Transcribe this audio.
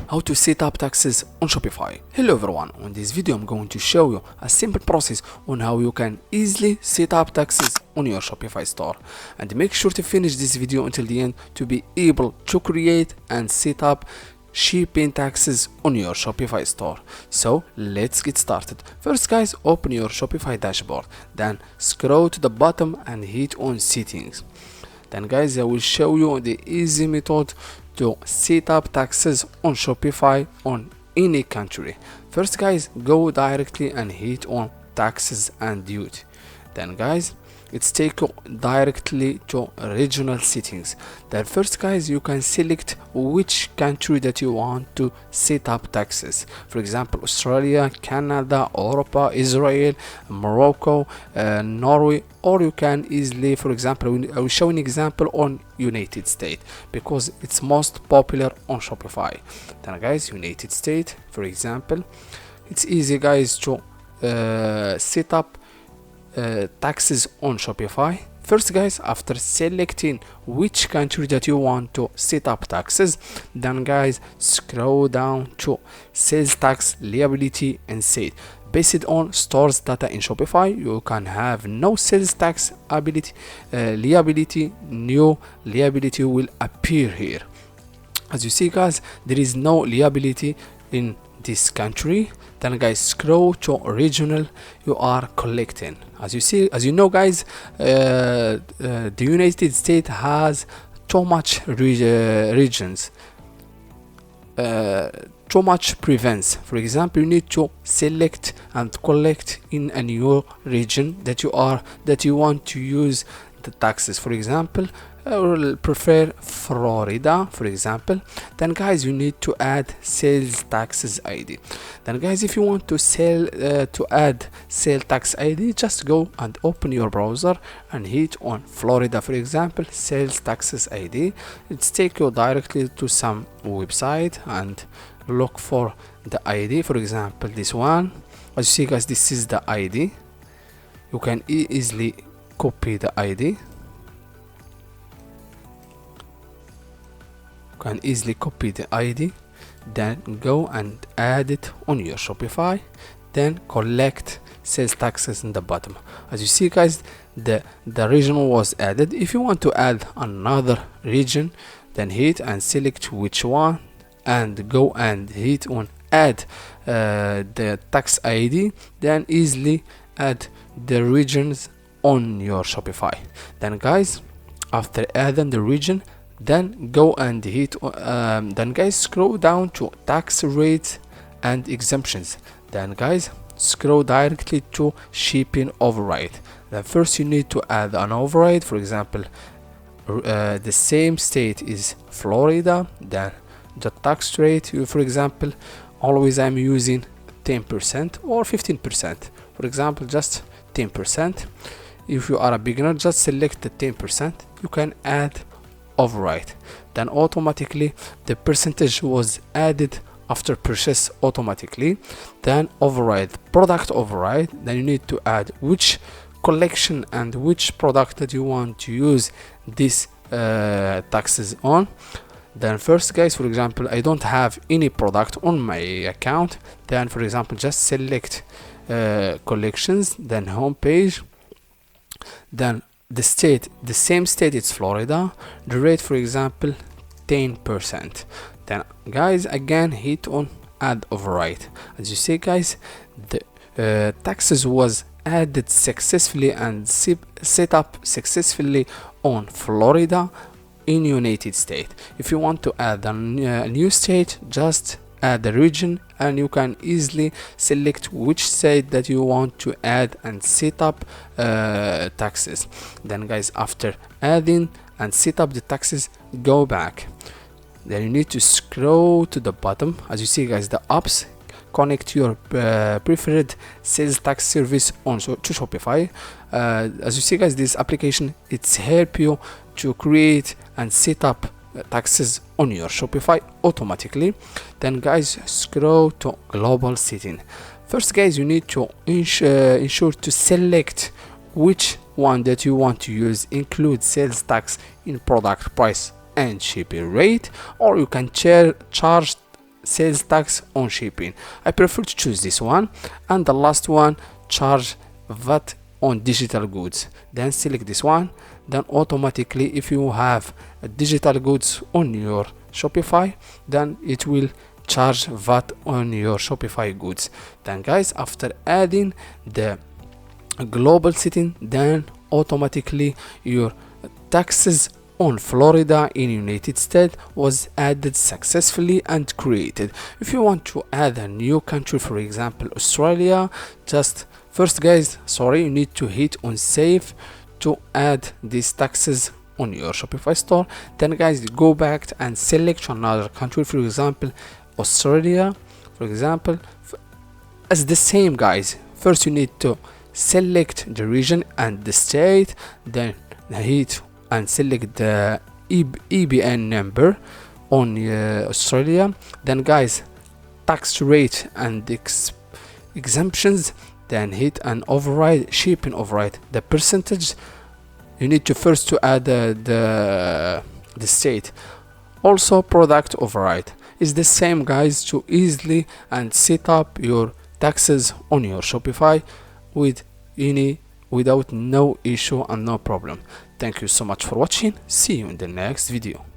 How to set up taxes on Shopify. Hello everyone, in this video I'm going to show you a simple process on how you can easily set up taxes on your Shopify store, and make sure to finish this video until the end to be able to create and set up shipping taxes on your Shopify store. So let's get started. First guys, open your Shopify dashboard, then scroll to the bottom and hit on settings. Then guys, I will show you the easy method to set up taxes on Shopify on any country. First guys, go directly and hit on taxes and duty. Then guys, it's take you directly to regional settings. Then first guys, you can select which country that you want to set up taxes. For example, Australia, Canada, Europa, Israel, Morocco, Norway, or you can easily, for example, I will show an example on United States because it's most popular on Shopify. Then guys, United States, for example, it's easy guys to set up taxes on Shopify. First guys, after selecting which country that you want to set up taxes, then guys scroll down to sales tax liability and set. Based on stores data in Shopify, you can have no sales tax liability. New liability will appear here. As you see guys, there is no liability in this country. Then guys, scroll to regional you are collecting. As you know guys, the United States has too much regions, too much province. For example, you need to select and collect in a new region that you want to use the taxes. For example, I will prefer Florida, for example. Then guys, you need to add sales taxes ID. Then guys, if you want to add sales tax ID, just go and open your browser and hit on Florida, for example, sales taxes ID. It's take you directly to some website and look for the ID. For example, this one. As you see guys, this is the ID. You can easily copy the ID. Can easily copy the ID, then go and add it on your Shopify, then collect sales taxes in the bottom. As you see guys, the region was added. If you want to add another region, then hit and select which one and go and hit on add the tax ID, then easily add the regions on your Shopify. Then guys, after adding the region, then go and hit then guys scroll down to tax rates and exemptions. Then guys, scroll directly to shipping override. Then first you need to add an override. For example, the same state is Florida. Then the tax rate, for example, always I'm using 10% or 15%. For example, just 10%. If you are a beginner, just select the 10%. You can add override. Then automatically the percentage was added after purchase automatically. Then override, product override. Then you need to add which collection and which product that you want to use this taxes on. Then first guys, for example, I don't have any product on my account. Then for example, just select collections, then home page, then the state, the same state, it's Florida. The rate, for example, 10%. Then guys, again hit on add override. As you see guys, the taxes was added successfully and set up successfully on Florida in United States. If you want to add a new state, just add the region and you can easily select which state that you want to add and set up taxes. Then guys, after adding and set up the taxes, go back. Then you need to scroll to the bottom. As you see guys, the apps connect your preferred sales tax service on to Shopify. As you see guys, this application, it's help you to create and set up taxes on your Shopify automatically. Then guys, scroll to global setting. First guys, you need to ensure to select which one that you want to use, include sales tax in product price and shipping rate, or you can charge sales tax on shipping. I prefer to choose this one. And the last one, charge VAT on digital goods. Then select this one. Then automatically, if you have digital goods on your Shopify, then it will charge VAT on your Shopify goods. Then guys, after adding the global setting, then automatically your taxes on Florida in United States was added successfully and created. If you want to add a new country, for example Australia, just first guys, you need to hit on save to add these taxes on your Shopify store. Then guys, go back and select another country, for example Australia, for example. As the same guys, first you need to select the region and the state, then hit and select the EBN number on Australia. Then guys, tax rate and exemptions, then hit and override shipping override. The percentage, you need to first to add the state. Also product override is the same guys, to easily and set up your taxes on your Shopify without no issue and no problem. Thank you so much for watching. See you in the next video.